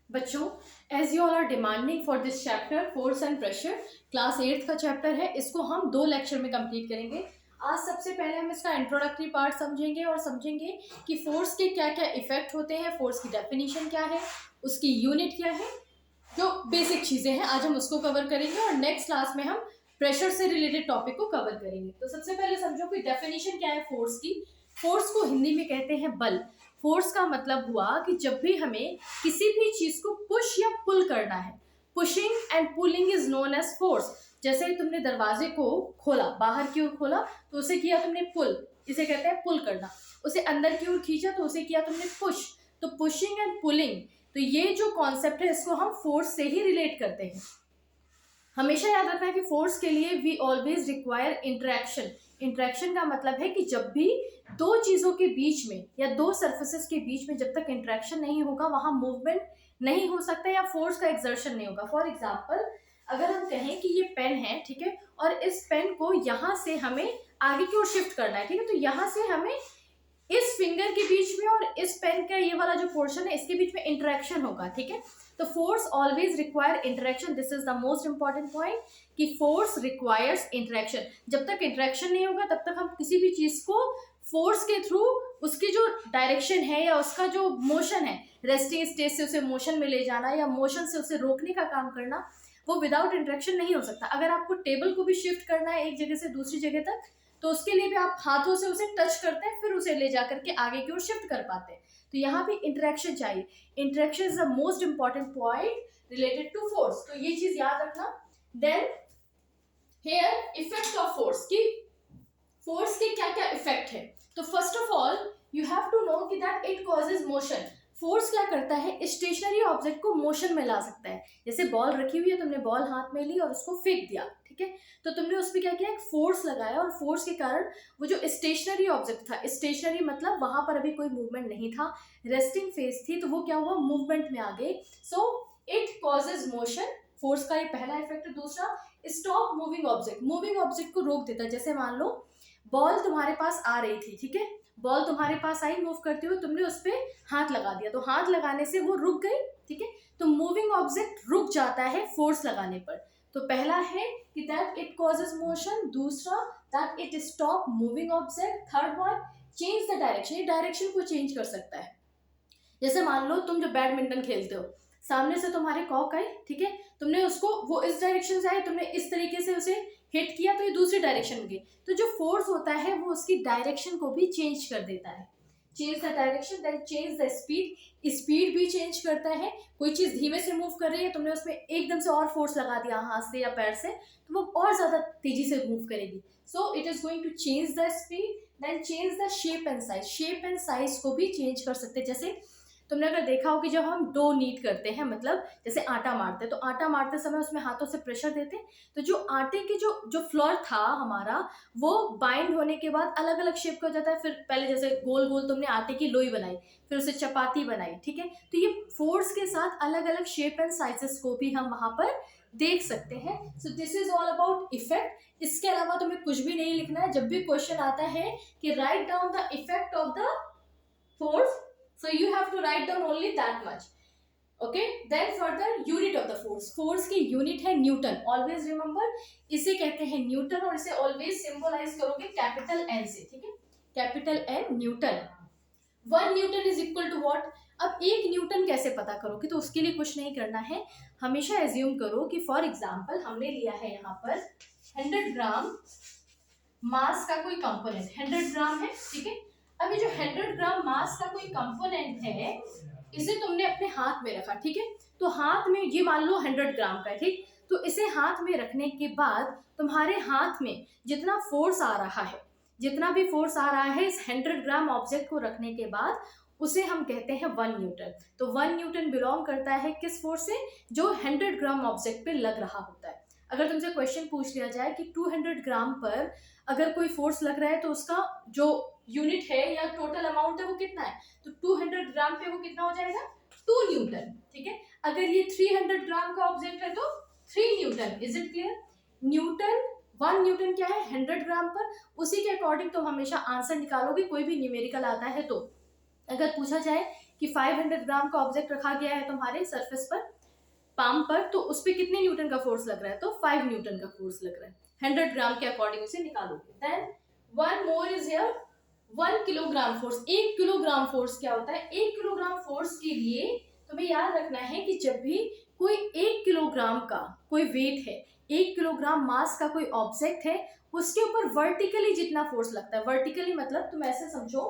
बच्चों, as you all are demanding for this chapter force and pressure, class 8th का chapter है। इसको हम 2 लेक्चर में कंप्लीट करेंगे। आज सबसे पहले हम इसका इंट्रोडक्टरी पार्ट समझेंगे और समझेंगे कि फोर्स के क्या क्या इफेक्ट होते हैं, फोर्स की डेफिनेशन क्या है, उसकी यूनिट क्या है, जो बेसिक चीजें हैं आज हम उसको कवर करेंगे और नेक्स्ट क्लास में हम प्रेशर से रिलेटेड टॉपिक को कवर करेंगे। तो सबसे पहले समझो कि डेफिनेशन क्या है फोर्स की। फोर्स को हिंदी में कहते हैं बल। फोर्स का मतलब हुआ कि जब भी हमें किसी भी चीज को पुश या पुल करना है, pushing and pulling is known as force. जैसे तुमने दरवाजे को खोला, बाहर की ओर खोला तो उसे किया तुमने पुल, इसे कहते हैं पुल करना। उसे अंदर की ओर खींचा तो उसे किया तुमने पुश। तो पुशिंग एंड पुलिंग, तो ये जो कॉन्सेप्ट है इसको हम फोर्स से ही रिलेट करते हैं। हमेशा याद रखना है कि फोर्स के लिए we always require interaction. Interaction का मतलब है कि जब भी दो चीजों के बीच में या दो सर्फेसेस के बीच में जब तक इंटरेक्शन नहीं होगा वहां मूवमेंट नहीं हो सकता या फोर्स का एक्सर्शन नहीं होगा। फॉर एग्जाम्पल, अगर हम कहें कि ये पेन है, ठीक है, और इस पेन को यहाँ से हमें आगे की ओर शिफ्ट करना है, ठीक है, तो यहाँ से हमें इस फिंगर के बीच में और इस पेन का ये वाला जो पोर्शन है इसके बीच में इंटरेक्शन होगा, ठीक है। तो force always require interaction. This is the most important point कि फोर्स रिक्वायर्स इंटरेक्शन। जब तक इंटरेक्शन नहीं होगा तब तक हम किसी भी चीज को फोर्स के थ्रू उसकी जो डायरेक्शन है या उसका जो मोशन है, रेस्टिंग स्टेट से उसे मोशन में ले जाना या मोशन से उसे रोकने का काम करना, वो विदाउट इंटरेक्शन नहीं हो सकता। अगर आपको टेबल को भी शिफ्ट करना है एक जगह से दूसरी जगह तक तो उसके लिए भी आप हाथों से उसे टच करते हैं, फिर उसे ले जाकर के आगे की ओर शिफ्ट कर पाते हैं। तो यहाँ भी इंटरेक्शन चाहिए। Interaction is the most important point related to force, तो ये चीज याद रखना। Then here effect of force की, फोर्स के क्या क्या इफेक्ट है। तो first of all you have to know कि that it causes motion. Force क्या करता है, स्टेशनरी ऑब्जेक्ट को मोशन में ला सकता है। जैसे बॉल रखी हुई है, तुमने बॉल हाथ में ली और उसको फेंक दिया, ठीक है, तो तुमने उस पर क्या किया, एक फोर्स लगाया और फोर्स के कारण वो जो स्टेशनरी ऑब्जेक्ट था, स्टेशनरी मतलब वहां पर अभी कोई मूवमेंट नहीं था, रेस्टिंग फेज थी, तो वो क्या हुआ, मूवमेंट में आ गए। So it causes motion. Force का ये पहला इफेक्ट है। दूसरा, stop moving object. Moving object को रोक देता है। जैसे मान लो बॉल तुम्हारे पास आ रही थी, ठीक है, बॉल तुम्हारे पास आई मूव करते हुए, तुमने उस पर हाथ लगा दिया तो हाथ लगाने से वो रुक गई, ठीक है, तो मूविंग ऑब्जेक्ट रुक जाता है फोर्स लगाने पर। तो पहला है कि दैट इट कॉजेज मोशन। दूसरा, that it stop moving object. Third one, change the direction. ये डायरेक्शन को चेंज कर सकता है। जैसे मान लो तुम जो बैडमिंटन खेलते हो, सामने से तुम्हारे कॉक आई, ठीक है, तुमने उसको, वो इस डायरेक्शन से आई, तुमने इस तरीके से उसे हिट किया तो ये दूसरी डायरेक्शन में गई। तो जो फोर्स होता है वो उसकी डायरेक्शन को भी चेंज कर देता है। Change the direction, then change the speed. Speed भी चेंज करता है। कोई चीज धीमे से मूव कर रही है, तुमने उसमें एकदम से और फोर्स लगा दिया हाथ से या पैर से, तो वो और ज्यादा तेजी से मूव करेगी। So it is going to change the speed. Then change the shape and size. Shape and size को भी चेंज कर सकते हैं। जैसे तुमने अगर देखा हो कि जब हम डो नीट करते हैं, मतलब जैसे आटा मारते हैं, तो आटा मारते समय उसमें हाथों से प्रेशर देते हैं, तो जो आटे की जो फ्लोर था हमारा, वो बाइंड होने के बाद अलग अलग शेप का हो जाता है। फिर पहले जैसे गोल गोल तुमने आटे की लोई बनाई, फिर उसे चपाती बनाई, ठीक है, तो ये फोर्स के साथ अलग अलग शेप एंड साइजेस को भी हम वहां पर देख सकते हैं। So this is all about effect. इसके अलावा तुम्हें कुछ भी नहीं लिखना है। जब भी क्वेश्चन आता है कि write down the effect of the force, so you have to write down only that much. Okay, then further unit of the force. force की यूनिट है न्यूटन। ऑलवेज रिमेंबर, इसे कहते हैं न्यूटन और इसे ऑलवेज सिंबलाइज करोगे capital N से, ठीक है, capital N, newton. 1 newton is equal to what. अब 1 न्यूटन कैसे पता करोगे, तो उसके लिए कुछ नहीं करना है। हमेशा एज्यूम करो कि फॉर एग्जाम्पल हमने लिया है यहाँ पर 100 ग्राम मास का कोई कंपोनेंट, 100 ग्राम है, ठीक है। अब ये जो 100 ग्राम मास का कोई कंपोनेंट है, इसे तुमने अपने हाथ में रखा, ठीक है, तो हाथ में ये मान लो 100 ग्राम का है, ठीक, तो इसे हाथ में रखने के बाद तुम्हारे हाथ में जितना फोर्स आ रहा है, जितना भी फोर्स आ रहा है इस 100 ग्राम ऑब्जेक्ट को रखने के बाद, उसे हम कहते हैं 1 न्यूटन। तो 1 न्यूटन बिलोंग करता है किस फोर्स से, जो 100 ग्राम ऑब्जेक्ट पे लग रहा होता है। अगर तुमसे क्वेश्चन पूछ लिया जाए कि 200 ग्राम पर अगर कोई फोर्स लग रहा है तो उसका जो यूनिट है या टोटल अमाउंट है वो कितना है, तो 200 ग्राम पे वो कितना हो जाएगा, 2 न्यूटन, ठीक है। अगर ये 300 ग्राम का ऑब्जेक्ट है तो 3 Newton. Is it clear. Newton, 1 Newton क्या है, 100 ग्राम पर। उसी के अकॉर्डिंग तुम हमेशा आंसर निकालोगे कोई भी न्यूमेरिकल आता है तो। अगर पूछा जाए कि 500 ग्राम का ऑब्जेक्ट रखा गया है तुम्हारे सरफेस पर, पाम पर, तो उस पर कितने न्यूटन का फोर्स लग रहा है, तो 5 न्यूटन का फोर्स लग रहा है। 100 ग्राम के अकॉर्डिंग उसे निकालोगे। Then one more is here 1 kilogram force. 1 kilogram force क्या होता है, 1 किलोग्राम फोर्स के लिए तुम्हें याद रखना है कि जब भी कोई 1 किलोग्राम का कोई वेट है, 1 किलोग्राम मास का कोई ऑब्जेक्ट है, उसके ऊपर वर्टिकली जितना फोर्स लगता है, वर्टिकली मतलब तुम ऐसे समझो,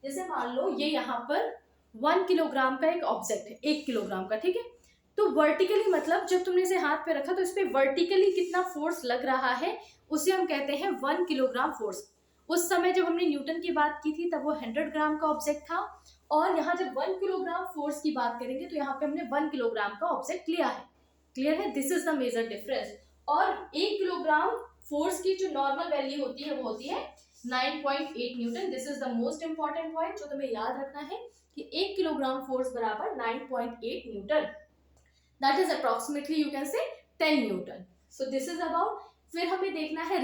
जैसे मान लो ये यहाँ पर 1 किलोग्राम का एक ऑब्जेक्ट है, 1 किलोग्राम का, ठीक है। तो वर्टिकली मतलब जब तुमने इसे हाथ पे रखा तो इस पे वर्टिकली कितना फोर्स लग रहा है, उसे हम कहते हैं 1 किलोग्राम फोर्स। उस समय जब हमने न्यूटन की बात की थी तब वो 100 ग्राम का ऑब्जेक्ट था, और यहाँ जब 1 किलोग्राम फोर्स की बात करेंगे तो यहाँ पे हमने 1 किलोग्राम का ऑब्जेक्ट लिया है। क्लियर है, this is the major difference. और 1 किलोग्राम फोर्स की जो नॉर्मल वैल्यू होती है वो होती है 9.8 Newton. This is the most important point जो तुम्हें याद रखना है कि 1 किलोग्राम फोर्स बराबर 9.8 Newton, that is approximately you can say 10 Newton. So this is about, फिर हमें देखना है